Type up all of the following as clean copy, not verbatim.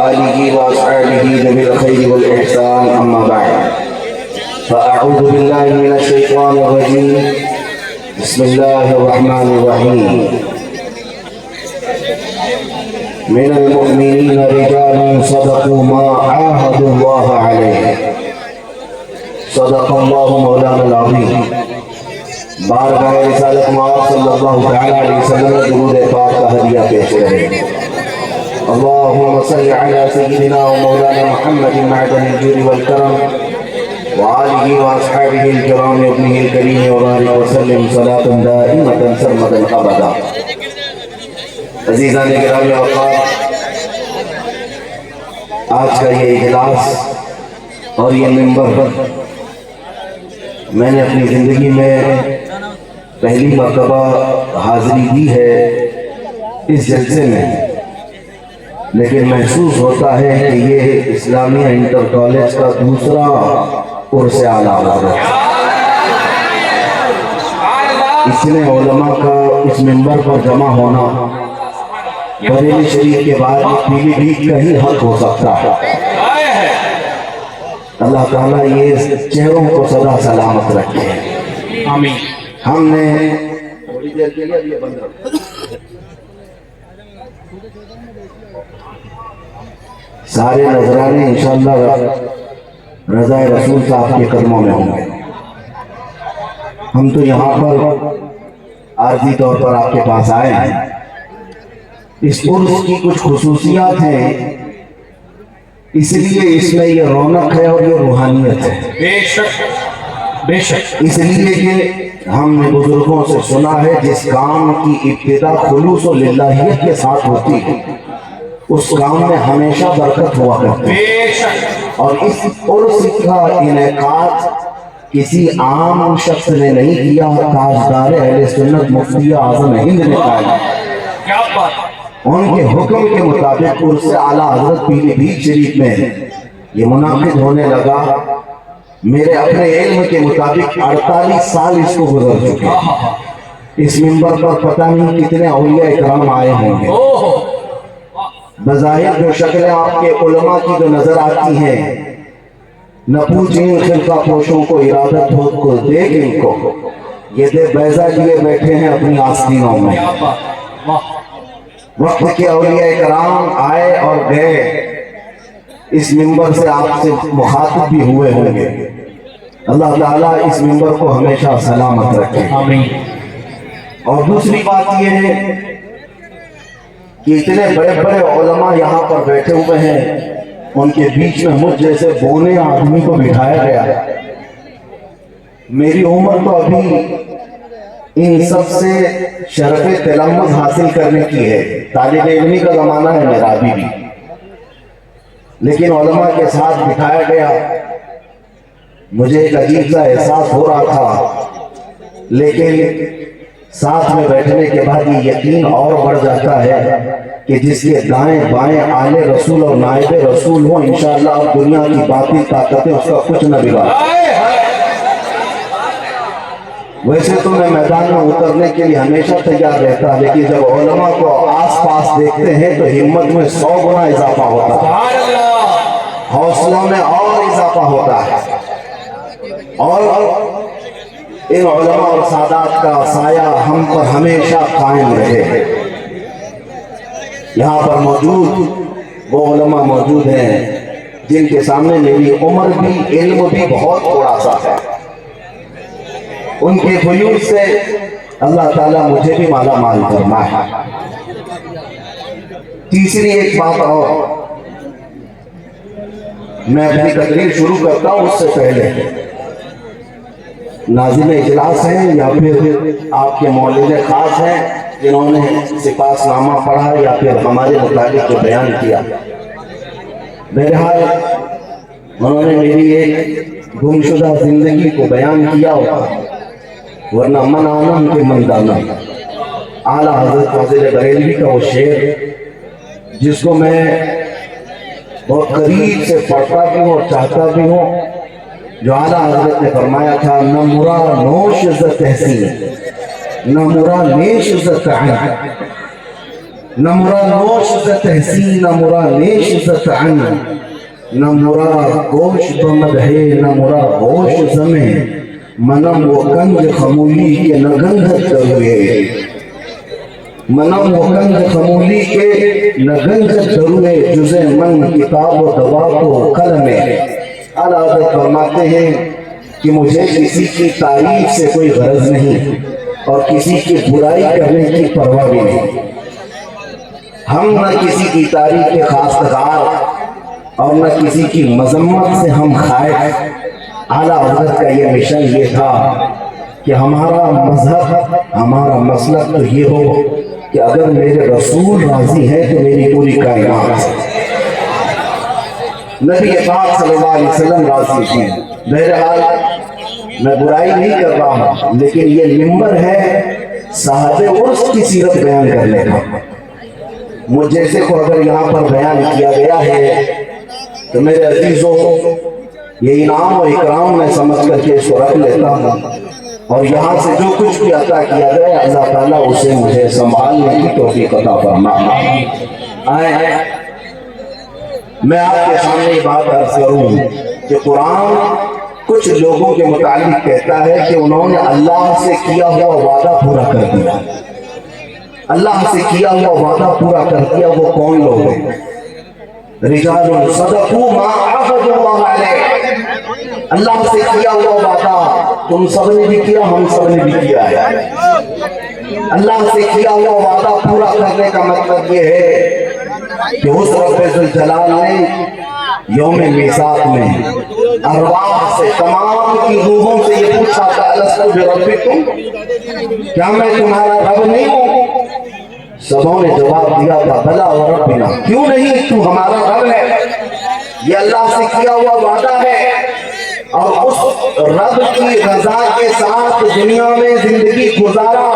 آلہ وأصحابہ ذوی الخیر والإحسان اما بعد فأعوذ باللہ من الشیطان الرجیم بسم اللہ الرحمن الرحیم من المؤمنین رجال صدقوا ما عاهدوا اللہ علیہ صدق اللہ مولانا العظیم۔ بارگاہ رسالت مآب صلی اللہ علیہ وسلم درود پاک کا ہدیہ پیش کریں۔ اللہم صلی علی سیدنا و مولانا محمد معدن الجود والکرم وآلہ واصحابہ الکرام ابنہ الکریم وبارک وسلم صلاة دائمة سرمدا ابدا۔ عزیزان گرامی اوقات، آج کا یہ اجلاس اور یہ منبر میں نے اپنی زندگی میں پہلی مرتبہ حاضری دی ہے اس جلسے میں، لیکن محسوس ہوتا ہے کہ یہ اسلامیہ انٹر کالج کا دوسرا عرص اعلیٰ ہے۔ اتنے علماء کا اس منبر پر جمع ہونا بریلی شریف کے بعد پیلی بھیت کا ہی حق ہو سکتا ہے۔ اللہ تعالیٰ یہ چہروں کو سدا سلامت رکھے۔ آمین۔ ہم نے تھوڑی دیر کے لیے یہ بند رکھا، سارے نذرانے انشاءاللہ رضا رسول صاحب کے قدموں میں ہوں گے۔ ہم تو یہاں پر عارضی طور پر آپ کے پاس آئے ہیں۔ اس عرس کی کچھ خصوصیات ہیں، اس لیے اس میں یہ رونق ہے اور یہ روحانیت ہے۔ بے شک بے شک۔ اس لیے کہ ہم نے بزرگوں سے سنا ہے جس کام کی ابتدا خلوص و للہیت کے ساتھ ہوتی ہے اس کام میں ہمیشہ برکت ہوا کرتی ہے۔ بے شک۔ اور اس عرس کا انعقاد کسی عام شخص نے نہیں کیا، تاجدار اہل سنت مفتی اعظم ہند نے کہا۔ کیا بات! ان کے حکم کے مطابق عرس اعلیٰ حضرت پیلی بھیت شریف میں یہ منعقد ہونے لگا۔ میرے اپنے علم کے مطابق 48 سال اس کو گزر چکے۔ اس منبر پر پتہ نہیں کتنے اولیاء اکرام آئے ہوں گے۔ بظاہر جو شکلیں آپ کے علماء کی جو نظر آتی ہیں، نہ پوچھیں خلقہ پوشوں کو ارادت ہو کو دیکھ ان کو، یہ دے بیضہ لیے بیٹھے ہیں اپنی آستینوں میں۔ وقت کے اولیاء اکرام آئے اور گئے، اس منبر سے آپ سے مخاطب بھی ہوئے ہوں گے۔ اللہ تعالیٰ اس منبر کو ہمیشہ سلامت رکھے۔ آمین۔ اور دوسری بات یہ ہے کہ اتنے بڑے بڑے علماء یہاں پر بیٹھے ہوئے ہیں، ان کے بیچ میں مجھ جیسے بونے آدمی کو بٹھایا گیا ہے۔ میری عمر تو ابھی ان سب سے شرف تلمذ حاصل کرنے کی ہے، طالب علمی کا زمانہ ہے میرا ابھی بھی، لیکن علماء کے ساتھ بٹھایا گیا۔ مجھے ایک عجیب سا احساس ہو رہا تھا، لیکن ساتھ میں بیٹھنے کے بعد یہ یقین اور بڑھ جاتا ہے کہ جس کے دائیں بائیں آل رسول اور نائب رسول ہوں، انشاءاللہ اب دنیا کی باطل طاقتیں اس کا کچھ نہ بگاڑ۔ ویسے تو میں میدان میں اترنے کے لیے ہمیشہ تیار رہتا، لیکن جب علماء کو آس پاس دیکھتے ہیں تو ہمت میں 100 گنا اضافہ ہوتا ہے، حوصلہ میں اور اضافہ ہوتا ہے، اور ان علماء اور سادات کا سایہ ہم پر ہمیشہ قائم رہے۔ یہاں پر موجود وہ علماء موجود ہیں جن کے سامنے میری عمر بھی علم بھی بہت تھوڑا سا ہے، ان کے فیوز سے اللہ تعالیٰ مجھے بھی مالا مال کرنا ہے۔ تیسری ایک بات اور، میں اپنی تقریر شروع کرتا ہوں اس سے پہلے ناظم اجلاس ہیں یا پھر آپ کے مولد خاص ہیں جنہوں نے سپاس نامہ پڑھا یا پھر ہمارے متعلق جو بیان کیا، بہرحال انہوں نے میری ایک گمشدہ زندگی کو بیان کیا ہوتا، ورنہ من آنا ان کے من دانا۔ اعلیٰ حضرت فاضل بریلوی کا وہ شعر جس کو میں بہت قریب سے پڑھتا بھی ہوں اور چاہتا بھی ہوں، جو اعلیٰ حضرت نے فرمایا تھا، نہ مرا نوش عزت تحسین، نہ مرا نیش عزت عین، نہ مرا نوش ز تحسین نہ مرا نیش ز تعن نہ مرا گوش بمد ہے نہ مرا ہوش زمیں منم و کنج خمولی کے نہ گنجت دروے منم و کنج خمولی کے نہ گنجت دروے جزے من کتاب و دوا کو قلم اعلیٰ حضرت فرماتے ہیں کہ مجھے کسی کی تعریف سے کوئی غرض نہیں اور کسی کی برائی کرنے کی پرواہ بھی نہیں. ہم نہ کسی کی تعریف کے خواستگار اور نہ کسی کی مذمت سے ہم خائف. اعلیٰ حضرت کا یہ مشن یہ تھا کہ ہمارا مذہب ہمارا مسلک تو یہ ہو کہ اگر میرے رسول راضی ہیں تو میری پوری کائنات. نبی پاک صلی اللہ علیہ وسلم راضی تھی. بہرحال میں برائی نہیں کر رہا ہوں لیکن یہ ممبر ہے صاحب عرس کی سیرت بیان کرنے کا. مجھ جیسے کو اگر یہاں پر بیان کیا گیا ہے تو میرے عزیزوں یہ انعام و اکرام میں سمجھ کر کے اس کو رکھ لیتا ہوں اور یہاں سے جو کچھ بھی عطا کیا گیا اللہ تعالیٰ اسے مجھے سنبھالنے کی توفیق عطا فرمائے. آئیں میں آپ کے سامنے یہ بات عرض کروں کہ قرآن کچھ لوگوں کے متعلق کہتا ہے کہ انہوں نے اللہ سے کیا ہوا وعدہ پورا کر دیا. اللہ سے کیا ہوا وعدہ پورا کر دیا. وہ کون لوگ ہیں؟ رجال صدقوا ما عاهدوا اللہ علیہ. اللہ سے کیا ہوا وعدہ تم سب نے بھی کیا, ہم سب نے بھی کیا ہے. اللہ سے کیا ہوا وعدہ پورا کرنے کا مطلب یہ ہے کہ اس رب ذوالجلال نے یوم میثاق میں ارواح سے تمام کی روحوں سے یہ پوچھا تھا الستو بربکم, کیا میں تمہارا رب نہیں ہوں؟ سبوں نے جواب دیا تھا بلا وربنا, کیوں نہیں, تو ہمارا رب ہے. یہ اللہ سے کیا ہوا وعدہ ہے اور اس رب کی رضا کے ساتھ دنیا میں زندگی گزارا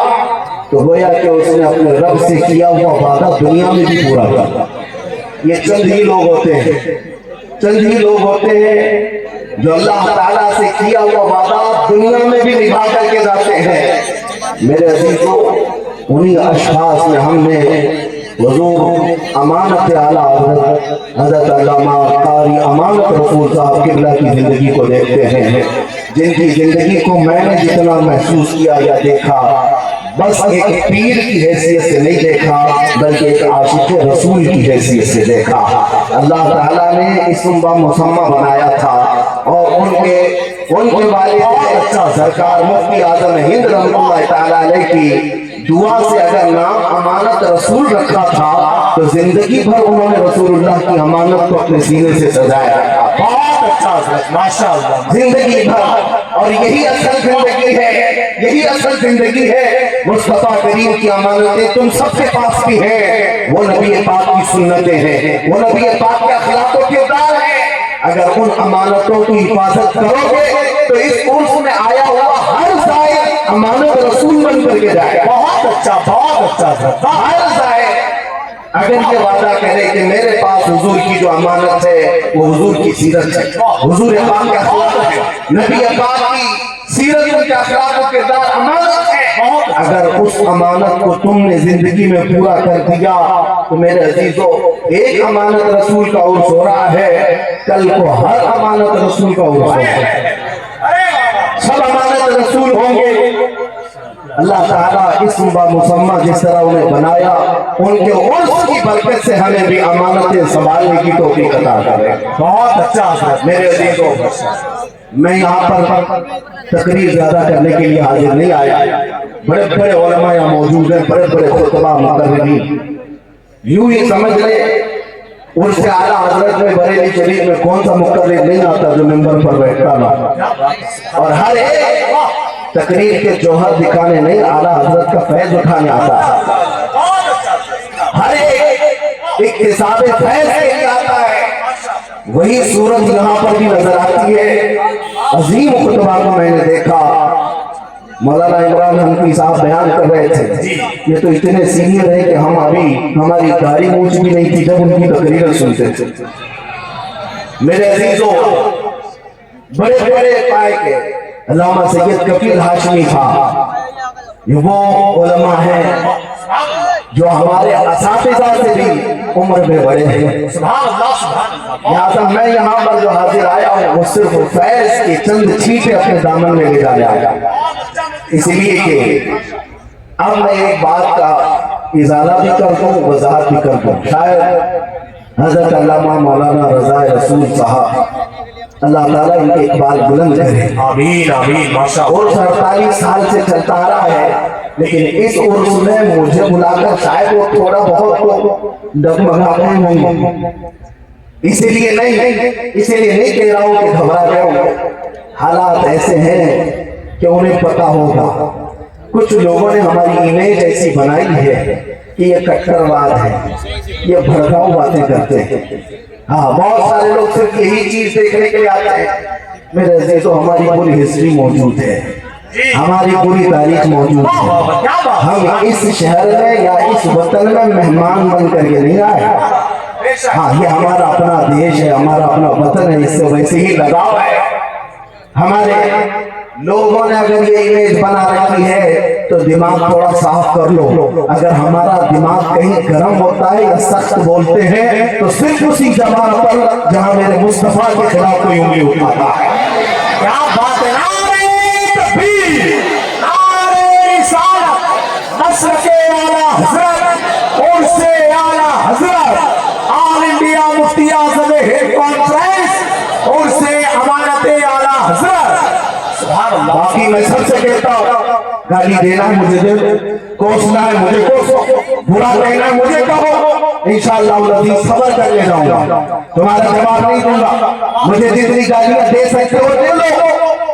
تو گویا کہ اس نے اپنے رب سے کیا ہوا وعدہ دنیا میں بھی پورا کیا. یہ چند ہی لوگ ہوتے ہیں, چند ہی لوگ ہوتے ہیں جو اللہ تعالیٰ سے کیا ہوا وعدہ دنیا میں بھی نبھا کر کے جاتے ہیں. میرے عزیزوں انہی اشخاص میں ہم نے حضور امانت اعلیٰ حضرت علامہ قاری امانت رسول صاحب قبلہ کی زندگی کو دیکھتے ہیں, جن کی زندگی کو میں نے جتنا محسوس کیا یا دیکھا بس ایک پیر کی حیثیت سے نہیں دیکھا بلکہ ایک عاشق رسول کی حیثیت سے دیکھا. اللہ تعالیٰ نے اسم با مسمہ بنایا تھا اور ان کے والد اچھا سرکار مفتی اعظم ہند رحمۃ اللہ تعالیٰ علیہ کی دعا سے اگر نام امانت رسول رکھا تھا تو زندگی بھر انہوں نے رسول اللہ کی امانت کو اپنے سینے سے سجایا رکھا. بہت اچھا ماشاءاللہ زندگی بھر. اور یہی اصل زندگی ہے, یہی اصل زندگی ہے. مصطفیٰ کریم کی امانتیں تم سب کے پاس بھی ہیں, وہ نبی پاک کی سنتیں ہیں, وہ نبی پاک کے اخلاق و کردار ہیں. اگر ان امانتوں کی حفاظت کرو گے تو اس عرس میں آیا ہوا ہر زائر امانت رسول بن کر کے جائے. بہت اچھا, بہت اچھا. ہر زائر اگر یہ وعدہ کرے کہ میرے پاس حضور کی جو امانت ہے وہ حضور کی سیرت ہے, حضور پاک کا اخلاق ہے, نبی پاک کی سیرت ان کے اخلاق و کردار امانت ہے. اگر اس امانت کو تم نے زندگی میں پورا کر دیا تو میرے عزیزوں ایک امانت رسول کا عرس ہو رہا ہے, کل کو ہر امانت رسول کا عرس ہوگا. سب امانت رسول ہوں گے. اللہ تعالیٰ اسم با مسمہ جس طرح انہیں بنایا ان کے عرس کی برکت سے ہمیں بھی امانتیں سنبھالنے کی توفیق عطا کرے. بہت اچھا. میرے عزیزوں میں یہاں پر تقریر زیادہ کرنے کے لیے حاضر نہیں آیا. بڑے بڑے علماء یہاں موجود ہیں, بڑے بڑے خطبہ مقررین. یوں ہی سمجھ لے عرس سے اعلیٰ حضرت میں بریلی شریف میں کون سا مقرر نہیں آتا جو ممبر پر بیٹھتا نہ, اور ہر ایک تقریر کے جوہر دکھانے نہیں اعلیٰ حضرت کا فیض اٹھانے آتا ہے. ہر ایک اکتساب فیض کے لیے آتا ہے. وہی صورت یہاں پر بھی نظر آتی ہے. عظیم خطبہ کو میں نے دیکھا, مولانا عمران حنفی صاحب بیان کر رہے تھے. یہ تو اتنے سینئر ہیں کہ ہم ابھی ہماری داڑھی مونچھ بھی نہیں تھی جب ان کی تقریر سنتے تھے. میرے عزیزوں بڑے بڑے پائے کے علامہ سید کفیل ہاشمی تھا. یہ وہ علماء ہیں جو ہمارے اساتذہ سے بھی عمر میں بڑے ہیں. سبحان اللہ سبحان اللہ. لہٰذا میں یہاں پر جو حاضر آیا ہوں وہ صرف فیض کے چند چھینٹے اپنے دامن میں لے جانے آیا, اس لیے کہ اب میں ایک بات کا ازالہ بھی کر دوں, وضاحت بھی کر دوں. شاید حضرت علامہ مولانا رضا رسول صاحب اللہ تعالیٰ ان کے اقبال بلند کرے, آمین آمین ماشاء اللہ. اور 47 سال سے چلتا آ رہا ہے, لیکن اس عرص میں مجھے بلا کر شاید وہ تھوڑا بہت تو ڈگمگا گئے ہوں گے. اسی لیے نہیں کہہ رہا ہوں کہ گھبرا گئے ہوں. حالات ایسے ہیں کہ انہیں پتا ہوگا. کچھ لوگوں نے ہماری امیج ایسی بنائی ہے کہ یہ کٹرواد ہے, یہ بھڑکاؤ باتیں کرتے ہیں. ہاں, بہت سارے لوگ صرف یہی چیز دیکھنے کے لیے آتے ہیں. میرے عزیز تو ہماری پوری ہسٹری موجود ہے, ہماری پوری تاریخ موجود ہے. ہم اس شہر میں یا اس وطن میں مہمان بن کر کے نہیں آئے. ہاں, یہ ہمارا اپنا دیش ہے, ہمارا اپنا وطن ہے, اس سے ویسے ہی لگاؤ ہے. ہمارے لوگوں نے اگر یہ امیج بنا رکھی ہے تو دماغ تھوڑا صاف کر لو. اگر ہمارا دماغ کہیں گرم ہوتا ہے یا سخت بولتے ہیں تو صرف اسی جگہ پر جہاں میرے مصطفیٰ کے خلاف کوئی انگلی اٹھاتا ہے. کیا بات ہے. نعرہ تکبیر, نعرہ رسالت, مسلک اعلیٰ حضرت, عرص اعلیٰ حضرت, آل انڈیا مفتی اعظم ہند کانفرنس, عرص امانت اعلیٰ حضرت. سبحان اللہ. باقی میں سب سے کہتا ہوں, گالی دینا ہے مجھے دے, کوسنا ہے مجھے کوسو, برا کہنا ہے مجھے کہو, انشاءاللہ العزیز صبر کر لے جاؤں گا, تمہارا جواب نہیں دوں گا. مجھے جتنی گالیاں دے سکتے ہو دے لو,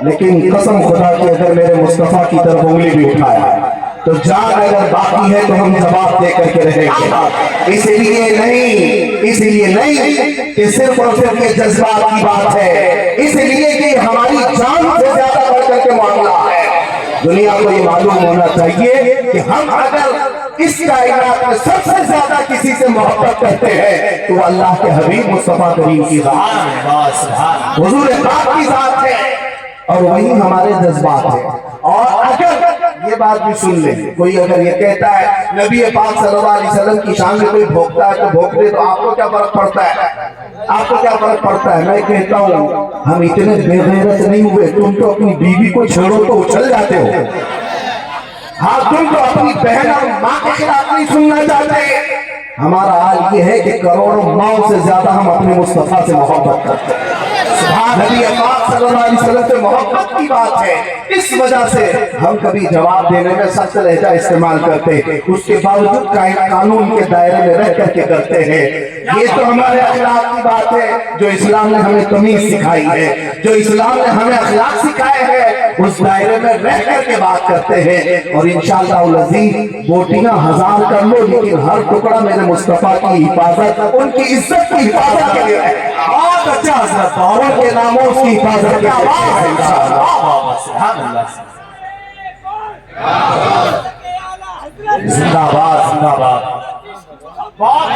لیکن قسم خدا کی اگر میرے مصطفیٰ کی طرف انگلی بھی اٹھایا تو جان اگر باقی ہے تو ہم جواب دے کر کے رہیں گے. اس لیے نہیں کہ صرف اور صرف یہ جذبات کی بات ہے, اس لیے کہ ہماری جان سے زیادہ بڑھ کر کے معاملہ ہے. دنیا کو یہ معلوم ہونا چاہیے کہ ہم اگر اس کائنات میں سب سے زیادہ کسی سے محبت کرتے ہیں تو اللہ کے حبیب مصطفیٰ کریم کی ذات, حضور پاک کی ذات ہے, اور وہی ہمارے جذبات ہیں. اور اگر یہ بات بھی سن لیں, کوئی اگر یہ کہتا ہے نبی پاک صلی اللہ علیہ وسلم کی شان میں کوئی بھوکتا ہے تو بھوک دے, تو آپ کو کیا فرق پڑتا ہے, آپ کو کیا فرق پڑتا ہے. میں کہتا ہوں ہم اتنے بے غیرت نہیں ہوئے, تم تو اپنی بیوی کو چھوڑو تو اچھل جاتے ہو. ہاں, تم تو اپنی بہن اور ماں کے خلاف نہیں سننا چاہتے. ہمارا حال یہ ہے کہ کروڑوں ماؤں سے زیادہ ہم اپنے مصطفیٰ سے محبت کرتے ہیں. نبی پاک صلی اللہ علیہ وسلم سے محبت کی بات ہے, اس وجہ سے ہم کبھی جواب دینے میں سخت لہجہ استعمال کرتے, اس کے باوجود قانون کے دائرے میں رہ کر کے کرتے ہیں. یہ تو ہمارے اخلاق کی بات ہے جو اسلام نے ہمیں تمیز سکھائی ہے, جو اسلام نے ہمیں اخلاق سکھائے ہیں, اس دائرے میں رہ کر کے بات کرتے ہیں. اور انشاءاللہ العزیز بوٹیاں 1000 کر لو, لیکن ہر ٹکڑا میرے مصطفیٰ کی حفاظت, ان کی عزت کی حفاظت کے لیے ہے. بہت اچھا حضرت, ان کے ناموں کی حفاظت کے لیے ہے انشاءاللہ. سبحان اللہ. زندہ باد, زندہ باد. بہت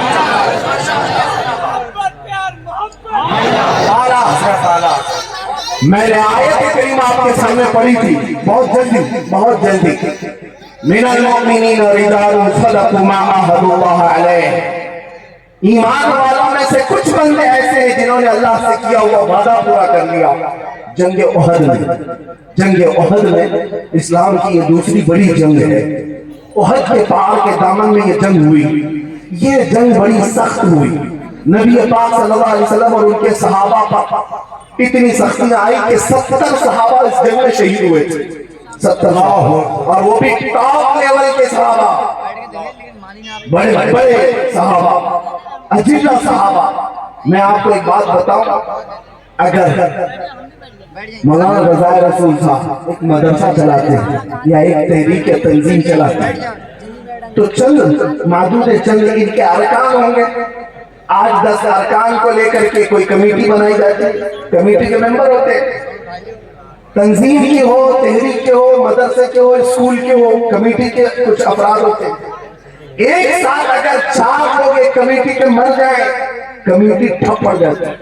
اعلیٰ حضرت, اعلیٰ. میں نے آیت کریمہ آپ کے سامنے پڑھی تھی بہت جلدی. من المؤمنین رجال صدقوا ما عاهدوا اللہ علیہ. ایمان والوں میں سے کچھ بندے ایسے ہیں جنہوں نے اللہ سے کیا ہوا وعدہ پورا کر لیا. جنگ احد میں اسلام کی یہ دوسری بڑی جنگ ہے. احد کے پہاڑ کے دامن میں یہ جنگ ہوئی. یہ جنگ بڑی سخت ہوئی. نبی پاک صلی اللہ علیہ وسلم اور ان کے صحابہ پر اتنی سختیاں آئی کہ 70 صحابہ اس جنگ میں شہید ہوئے تھے. 70, اور وہ بھی ٹاپ لیول کے صحابہ, بڑے بڑے صحابہ, عجیب صحابہ. میں آپ کو ایک بات بتاؤں, اگر مولانا رضا رسول صاحب ایک مدرسہ چلاتے ہیں یا ایک تحریک تنظیم چلاتے ہیں تو چند معدود چند ان کے ارکان ہوں گے. 8-10 ارکان کو لے کر کے کوئی کمیٹی بنائی جاتی ہے, کمیٹی کے ممبر ہوتے ہیں. تنظیم کی ہو, تحریک کے ہو, مدرسے کے ہو, اسکول کے ہو, کمیٹی کے کچھ افراد ہوتے ہیں. ایک ساتھ اگر 4 لوگ ایک کمیٹی کے مر جائیں, کمیٹی ٹھپ پڑ جاتی ہے,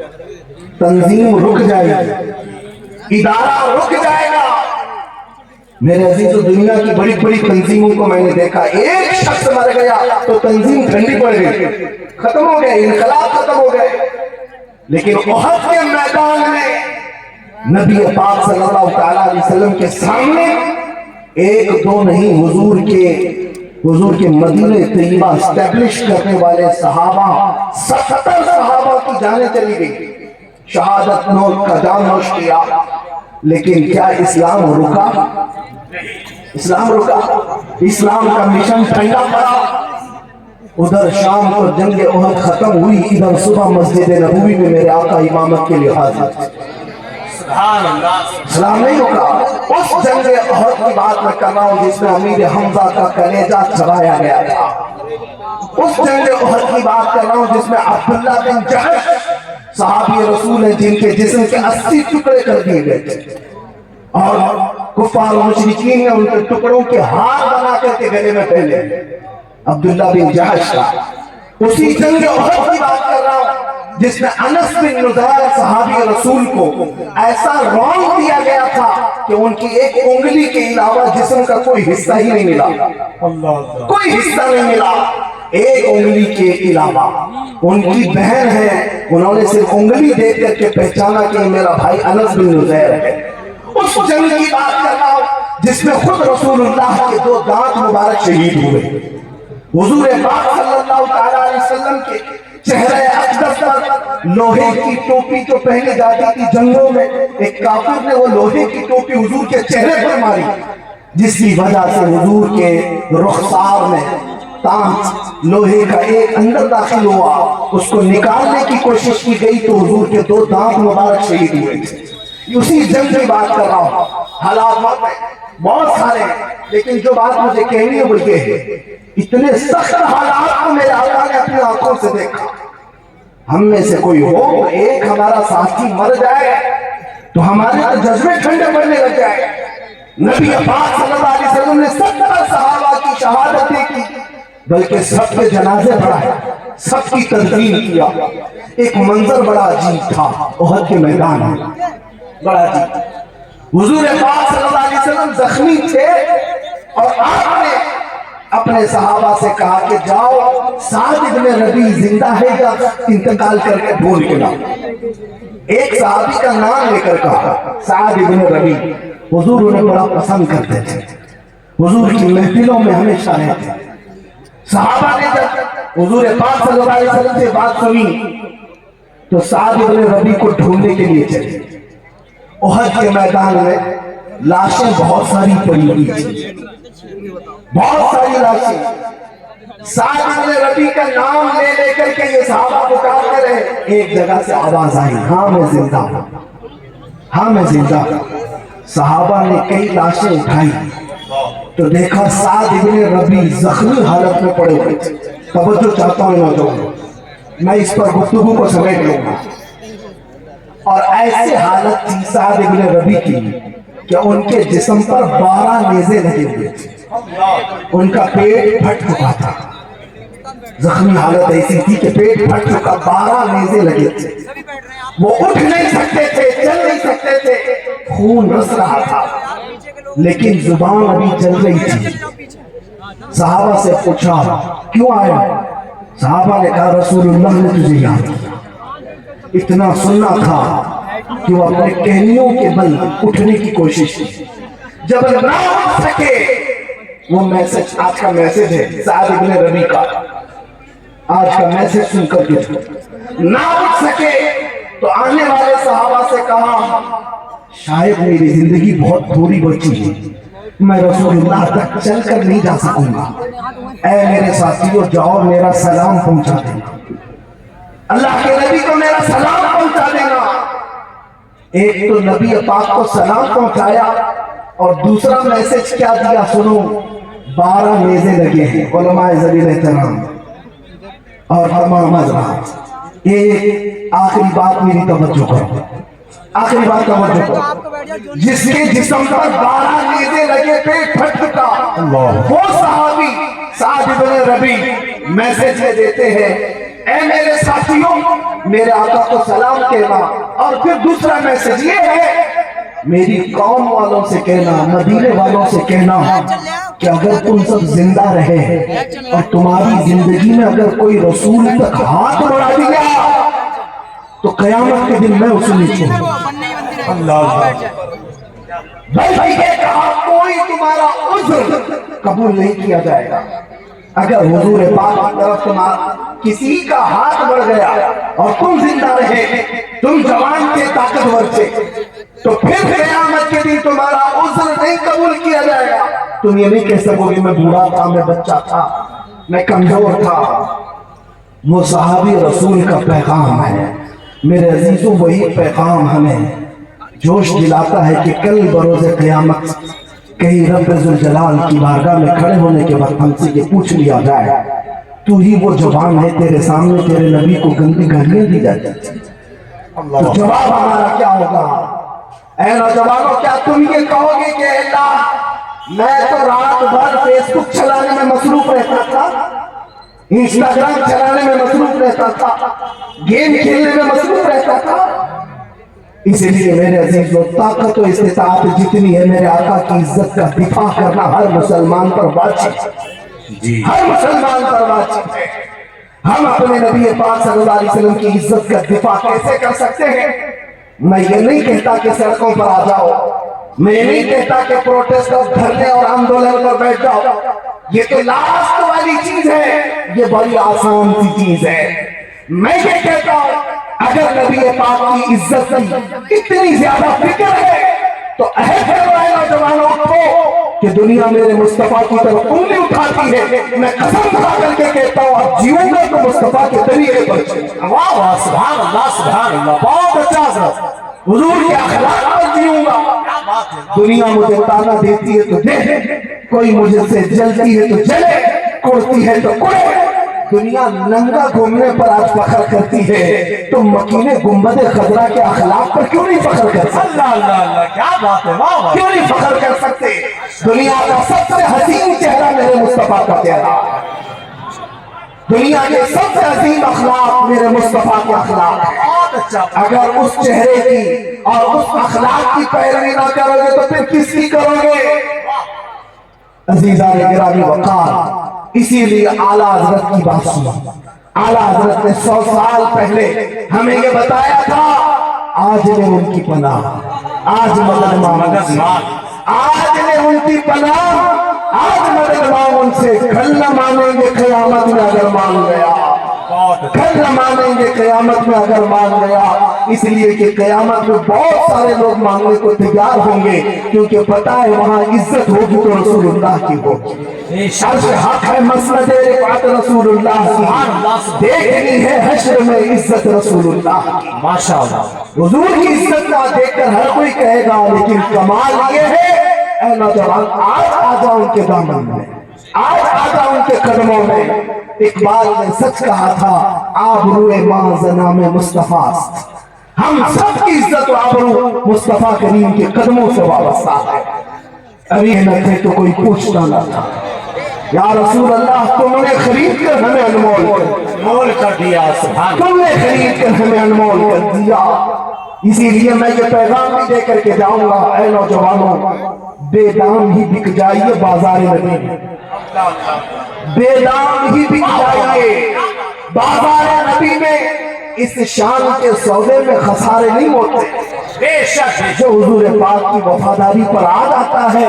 تنظیم رک جائے گی, ادارہ رک جائے گا. میرے عزیزو دنیا کی بڑی بڑی تنظیموں کو میں نے دیکھا، ایک شخص مر گیا تو تنظیم ٹھنڈی پڑ گئی، ختم ہو گئے، انقلاب ختم ہو گئے. لیکن احد کے میدان میں نبی پاک صلی اللہ تعالیٰ علیہ وسلم کے سامنے ایک دو نہیں، حضور کے مدینہ طیبہ اسٹیبلش کرنے والے صحابہ 70 صحابہ کی جانیں چلی گئی، شہادت نوش کا جام نوش کیا. لیکن کیا اسلام رکا؟ اسلام رکا؟ اسلام کا مشن ٹھنڈا پڑا. ادھر شام کو جنگ احد ختم ہوئی، ادھر صبح مسجد نبوی میں میرے آقا امامت کے لیے حاضر. سبحان اللہ. اسلام نہیں رکا. اس جنگ احد کی بات میں کر رہا ہوں جس میں امیر حمزہ کا کلیجہ چبایا گیا تھا. اس جنگ احد کی بات کر رہا ہوں جس میں عبداللہ بن جحش صحابی رسول ہیں جن کے جسم کے 80 ٹکڑے کر دیے گئے تھے، اور کفار و مشرکین نے ان کے ٹکڑوں کے ہار بنا کر کے گلے میں پہنے. عبداللہ بن جحش کا اسی جنگ احد کی بات کر رہا ہوں جس میں انس بن نضیر صحابی رسول کو ایسا رونق دیا گیا تھا کہ ان کی ایک انگلی کے علاوہ جسم کا کوئی حصہ ہی نہیں ملا، کوئی حصہ نہیں ملا ایک انگلی کے علاوہ. ان کی بہن ہے، انہوں نے صرف انگلی دیکھ کر کے پہچانا کہ یہ میرا بھائی انس بن نضیر ہے. اس جنگ کی بات کر رہا ہوں جس میں خود رسول اللہ کے 2 دانت مبارک شہید ہوئے. حضور پاک صلی اللہ تعالیٰ علیہ وسلم کے چہرے اقدس پر لوہے کی ٹوپی جو پہنی جاتی تھی جنگوں میں، ایک کافر نے وہ لوہے کی ٹوپی حضور کے چہرے پر ماری، جس کی وجہ سے حضور کے رخسار میں تانچ لوہے کا ایک اندر داخل ہوا. اس کو نکالنے کی کوشش کی گئی تو حضور کے 2 دانت مبارک شہید ہوئے. اسی جنگ کی بات کر رہا ہوں. حالات بہت سارے ہیں لیکن جو بات مجھے کہنی ہے وہ یہ ہے، اتنے سخت حالات کو میرے آقا نے اپنی آنکھوں سے دیکھا. ہم میں سے کوئی ہو تو ایک ہمارا ساتھی مر جائے تو ہمارے تو جذبے ٹھنڈے پڑنے لگ جائے. نبی پاک صلی اللہ علیہ وسلم نے 70 صحابہ کی شہادتیں کی، بلکہ سب کے جنازے پڑھائے، سب کی تدفین کیا. ایک منظر بڑا عجیب تھا احد کے میدان میں، بڑا عجیب. حضور پاک صلی اللہ علیہ وسلم زخمی تھے اور آپ نے اپنے صحابہ سے کہا کہ جاؤ سعد ابن ربیع زندہ ہے یا انتقال کر کے ڈھونڈ کے لاؤ. ایک صحابی کا نام لے کر کہا سعد ابن ربیع. حضور انہیں بڑا پسند کرتے تھے، حضور کی محفلوں میں ہمیشہ رہتے. صحابہ نے جب حضور پاک صلی اللہ علیہ وسلم سے بات سنی تو سعد ابن ربیع کو ڈھونڈنے کے لیے چلے. احد کے میدان میں لاشیں بہت ساری پڑی ہوئی تھی، بہت ساری لاشیں. سعد ابن ربیع کا نام لے لے کر کے یہ صحابہ پکارتے رہے. ایک جگہ سے آواز آئی، ہاں میں زندہ ہوں، ہاں میں زندہ ہوں. صحابہ نے کئی لاشیں اٹھائی تو دیکھا سعد ابن ربیع زخمی حالت میں پڑے ہوئے تھے. توجہ چاہتا ہوں نوجوانوں، میں اس پر گفتگو کو سمیٹ لوں گا. اور ایسی حالت تھی سعد ابن ربیع کی کہ ان کے جسم پر 12 نیزے لگے ہوئے تھے، ان کا پیٹ پھٹ چکا تھا. زخمی حالت ایسی تھی کہ پیٹ پھٹ چکا، 12 نیزے لگے تھے. وہ اٹھ نہیں سکتے تھے، چل نہیں سکتے تھے، خون رس رہا تھا لیکن زبان ابھی چل رہی تھی. صحابہ سے پوچھا کیوں آیا؟ صحابہ نے کہا رسول اللہ نے تجھے یاد کیا. اتنا سننا تھا کہ وہ اپنے کہنیوں کے بل اٹھنے کی کوشش کی. جب نہ اٹھ سکے، وہ میسج آج کا میسج ہے سعد ابن ربیع کا، آج کا میسج سن کر کے نہ اٹھ سکے تو آنے والے صحابہ سے کہا شاید میری زندگی بہت تھوڑی بچی ہے، میں رسول اللہ تک چل کر نہیں جا سکوں گا. اے میرے ساتھیوں جاؤ میرا سلام پہنچا دینا، اللہ کے نبی کو میرا سلام پہنچا دینا. ایک تو نبی پاک کو سلام پہنچایا اور دوسرا میسج کیا دیا سنو. 12 نیزے لگے ہیں علماء ذلیل احترام اور تمام حضرات. ایک آخری بات میری توجہ کرو، آخری بات توجہ کرو. جس کے جسم پر 12 نیزے لگے پیٹ پھٹ چکا، وہ صحابی سعد ابن ربیع میسج میں دیتے ہیں اے میرے ساتھیوں میرے آقا کو سلام کہنا. اور پھر دوسرا میسج یہ ہے میری قوم والوں سے کہنا، مدینے والوں سے کہنا کہ اگر تم سب زندہ رہے اور تمہاری زندگی میں اگر کوئی رسول تک ہاتھ بڑھا دیا تو قیامت کے دن میں اسے نہیں چھوڑوں۔ اللہ بھائی یہ کہا کوئی تمہارا عذر قبول نہیں کیا جائے گا۔ اگر حضور پاک کی طرف تمہارا کسی کا ہاتھ بڑھ گیا اور تم زندہ رہے، تم جوان تھے، طاقتور تھے، تو پھر قیامت کے دن تمہارا عذر نہیں قبول کیا جائے گا۔ تم یہ نہیں کہہ سکو گے میں بوڑھا تھا، میں بچہ تھا، میں کمزور تھا۔ وہ صحابی رسول کا پیغام ہے میرے عزیزوں، وہی پیغام ہمیں جوش دلاتا ہے کہ کل بروز قیامت کہیں رب ذوالجلال کی بارگاہ میں کھڑے ہونے کے بعد ہم سے یہ پوچھ لیا جائے تو ہی وہ جوان ہے، تیرے سامنے تیرے نبی کو گندی گالیاں دی جاتی تھی، تو جواب ہمارا کیا ہوگا؟ اے نوجوانوں، کیا تم یہ کہو گے کہ اللہ میں تو رات بھر فیس بک چلانے میں مصروف رہتا تھا، انسٹاگرام چلانے میں مصروف رہتا تھا، گیم کھیلنے میں مصروف رہتا تھا؟ اس لیے میرے عزیزوں، طاقت و استطاعت جتنی ہے میرے آقا کی عزت کا دفاع کرنا ہر مسلمان پر واجب ہے، ہر مسلمان پر واجب ہے۔ ہم اپنے نبی پاک صلی اللہ علیہ وسلم کی عزت کا دفاع کیسے کر سکتے ہیں؟ میں یہ نہیں کہتا کہ سڑکوں پر آ جاؤ، میں یہ نہیں کہتا کہ پروٹیسٹ اور دھرنے اور آندولن پر بیٹھ جاؤ، یہ تو لاسٹ والی چیز ہے، یہ بڑی آسان سی چیز ہے۔ میں یہ کہتا ہوں اگر نبی پاک کی عزت کی اتنی زیادہ فکر ہے تو عہد کرو اے نوجوانوں کو کہ دنیا میرے مصطفیٰ کی طرف انگلی اٹھاتی ہے، میں قسم کھا کر کے کہتا ہوں اب جیوں گا تو مصطفیٰ کے طریقے پر چلوں۔ واہ واہ، سبحان اللہ سبحان اللہ، بہت اچھا حضرت، حضور کے اخلاق پر جیوں گا۔ دنیا مجھے تانا دیتی ہے تو دے، کوئی مجھے سے جلتی ہے تو جلے، کوڑتی ہے تو کوڑے۔ دنیا ننگا گھومنے پر آج فخر کرتی ہے تو مکینے گنبد خضرا کے اخلاق پر کیوں نہیں فخر کر سکتے؟ اللہ اللہ اللہ، کیا بات ہے، واہ واہ، کیوں نہیں فخر کر سکتے؟ دنیا کا سب سے حسین چہرہ میرے مصطفیٰ کا چہرہ، دنیا کے سب سے عظیم اخلاق میرے مصطفیٰ کے اخلاق ہیں۔ بہت اچھا۔ اگر اس چہرے کی اور اس اخلاق کی پیروی نہ کرو گے تو پھر کس کی کرو گے؟ عزیزان گرامی وقار، اسی لیے اعلیٰ حضرت کی بات سنو۔ اعلیٰ حضرت نے 100 سال پہلے ہمیں یہ بتایا تھا، آج نے ان کی پناہ، آج مدد مانگ، آج نے ان کی پناہ، آج مدد مانگ ان سے، کل نہ مانیں گے قیامت میں اگر مان گیا، کل نہ مانیں گے قیامت میں اگر مان گیا۔ اس لیے کہ قیامت میں بہت سارے لوگ مانگنے کو تیار ہوں گے، کیونکہ پتہ ہے وہاں عزت ہوگی تو رسول اللہ کی ہوگی، عرش حق ہے مسند رفعت رسول اللہ کی، دیکھنی ہے حشر میں عزت رسول اللہ کی۔ ماشاءاللہ، حضور کی عزت کا دیکھ کر ہر کوئی کہے گا، لیکن کمال یہ ہے اے نوجوان آج آ جاؤ ان کے دامن میں، آج آ جاؤ ان کے قدموں میں۔ اقبال نے سچ کہا تھا، آبروئے ماں زنام مصطفیٰ، ہم سب کی عزت و آبرو مصطفیٰ کریم کے قدموں سے وابستہ ہے۔ ابھی نہ تھے تو کوئی پوچھتا نہ تھا، یا رسول اللہ تم نے خرید کر ہمیں انمول کر دیا، سبحان تم نے خرید کر ہمیں انمول کر دیا۔ اسی لیے میں یہ پیغام بھی دے کر کے جاؤں گا، اے نوجوانوں بے دام ہی بک جائیے بازار نبی میں، بے دام ہی بک جائیے بازار نبی میں، اس شان کے سودے میں خسارے نہیں ہوتے۔ بے شک، جو حضور پاک کی وفاداری پر آ جاتا ہے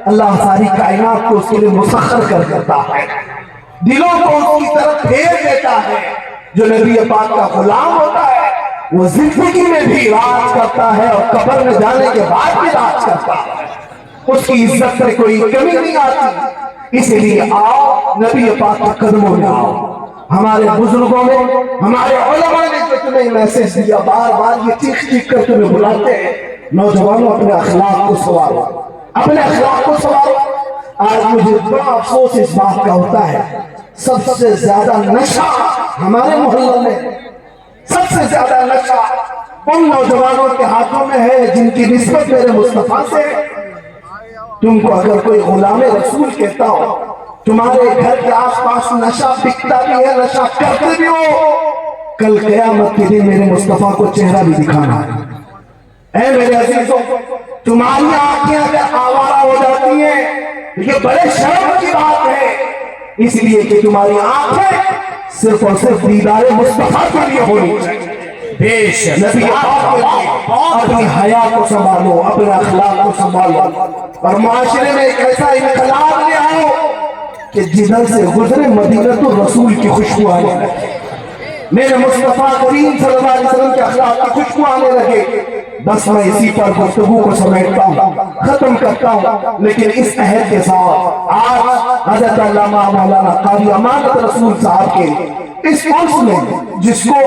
اللہ ساری کائنات کو اس کے لیے مسخر کر دیتا ہے، دلوں کو اس کی طرف پھیر دیتا ہے۔ جو نبی پاک کا غلام ہوتا ہے وہ زندگی میں بھی راج کرتا ہے اور قبر میں جانے کے بعد بھی راج کرتا ہے، اس کی عزت میں کوئی کمی نہیں آتی۔ اس لیے آؤ نبی پاک کے قدموں میں آؤ۔ ہمارے بزرگوں نے، ہمارے علماء نے جو تمہیں میسج دیا، بار بار یہ چیخ چیخ کر تمہیں بلاتے ہیں، نوجوانوں اپنے اخلاق کو سنوارو، اپنے اخلاق کو سنوارو۔ آج مجھے بڑا افسوس اس بات کا ہوتا ہے، سب سے زیادہ نشہ ہمارے محلوں میں، سب سے زیادہ نشہ ان نوجوانوں کے ہاتھوں میں ہے جن کی نسبت میرے مصطفیٰ سے ہے۔ تم کو اگر کوئی غلام رسول کہتا ہو، تمہارے گھر کے آس پاس نشہ بکتا بھی ہے، نشہ کرتے بھی ہو، کل قیامت کے دن میرے مصطفیٰ کو چہرہ بھی دکھانا ہے۔ اے میرے عزیزوں، تمہاری آنکھیں اگر آوارہ ہو جاتی ہیں یہ بڑے شرم کی بات ہے، اس لیے کہ تمہاری آنکھیں صرف اور صرف دیدار مصطفیٰ کے لیے ہونی چاہیے۔ بے شک نبی پاک کے لیے اپنی حیا کو سنبھالو، اپنے اخلاق کو سنبھالو، اور معاشرے میں ایک ایسا انقلاب لے آؤ کہ جدھر سے گزرے مدینہ الرسول کی خوشبو آنے لگے، میرے مصطفیٰ کریم صلی اللہ علیہ وسلم کے اخلاق کی خوشبو آنے لگے۔ بس میں اسی پر گفتگو کو سمیٹتا ہوں، ختم کرتا ہوں، لیکن اس عہد کے ساتھ آج حضرت علامہ مولانا قاری امانت رسول صاحب کے اس عرس میں، جس کو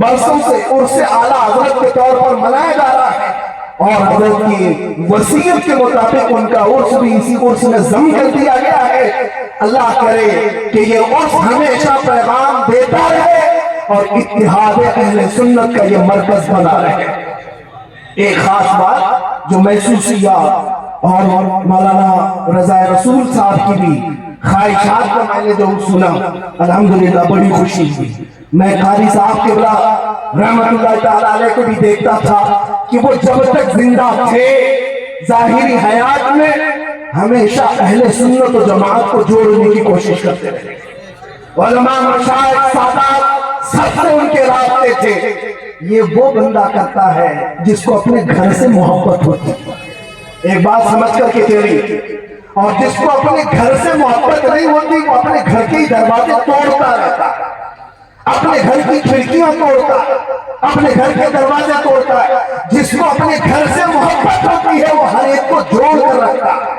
برسوں سے عرس اعلیٰ حضرت کے طور پر منایا جا رہا ہے، اور حضرت کی وصیت کے مطابق ان کا عرس بھی اسی عرس میں ضم کر دیا گیا ہے، اللہ کرے کہ یہ عرس ہمیشہ پیغام دیتا رہے اور اتحاد اہل سنت کا یہ مرکز بنا رہے۔ ایک خاص بات جو محسوسیہ اور مولانا رضا رسول صاحب کی بھی خواہشات کا میں نے جو سنا، الحمدللہ بڑی خوشی ہوئی۔ میں قاری صاحب کے بلا رحمت اللہ تعالیٰ علیہ کو بھی دیکھتا تھا کہ وہ جب تک زندہ تھے ظاہری حیات میں ہمیشہ اہل سنت و جماعت کو جوڑنے کی کوشش کرتے رہے، علماء مشائخ سادات سب سے ان کے رابطے تھے۔ یہ وہ بندہ کرتا ہے جس کو اپنے گھر سے محبت ہوتی ہے، ایک بات سمجھ کر کے تیری، اور جس کو اپنے گھر سے محبت نہیں ہوتی وہ اپنے گھر کے دروازے توڑتا رہتا ہے، اپنے گھر کی کھڑکیاں توڑتا ہے، اپنے گھر کے دروازے توڑتا ہے۔ جس کو اپنے گھر سے محبت ہوتی ہے وہ ہر ایک کو جوڑ کر رکھتا ہے۔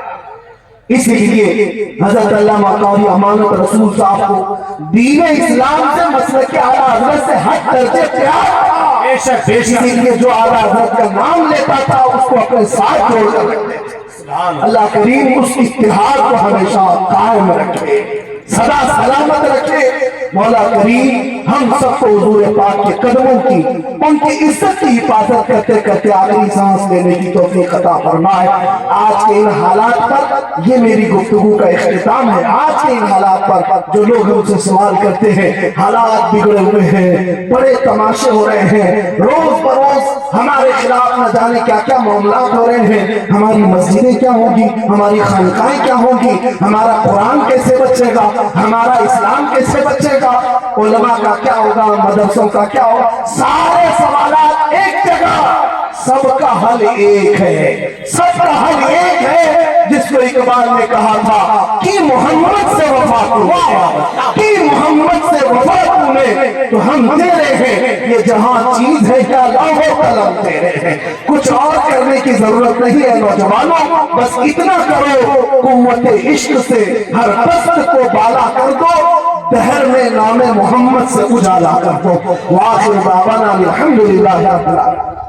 اسی لیے حضرت علامہ قاری امانت رسول صاحب کو دین اسلام سے مسلک اعلیٰ حضرت سے حد درجے پیار تھا، بے شک بے شک اسی لیے جو اعلیٰ حضرت کا نام لیتا تھا اس کو اپنے ساتھ جوڑ کر رکھتے تھے۔ اللہ کریم اس اتحاد کو ہمیشہ قائم رکھے، سدا سلامت رکھے۔ مولا کریم ہم سب کو حضور پاک کے قدموں کی، ان کی عزت کی حفاظت کرتے کرتے آخری سانس لینے کی توفیق عطا فرمائے۔ آج کے ان حالات پر یہ میری گفتگو کا اختتام ہے۔ آج کے ان حالات پر جو لوگ ہم سے سوال کرتے ہیں، حالات بگڑے ہوئے ہیں، بڑے تماشے ہو رہے ہیں، روز بروز ہمارے خلاف نہ جانے کیا کیا معاملات ہو رہے ہیں، ہماری مسجدیں کیا ہوں گی، ہماری خانقاہیں کیا ہوں گی، ہمارا قرآن کیسے بچے گا، ہمارا اسلام کیسے بچے گا، علماء کا کیا ہوگا، مدرسوں کا کیا ہوگا، سارے سوالات ایک جگہ، سب کا حل ایک ہے، سب کا حل ایک ہے، جس کو اقبال نے کہا تھا کہ محمد سے وفا تو کہ محمد سے وفا تو نے تو ہم تیرے ہیں، یہ جہاں چیز ہے کیا لاہو قلم تیرے ہیں۔ کچھ اور کرنے کی ضرورت نہیں ہے نوجوانوں، بس اتنا کرو، قوت عشق سے ہر پست کو بالا کر دو، دہر میں نام محمد سے اجالا کر دو۔ وآخر دعوانا الحمدللہ رب العالمین۔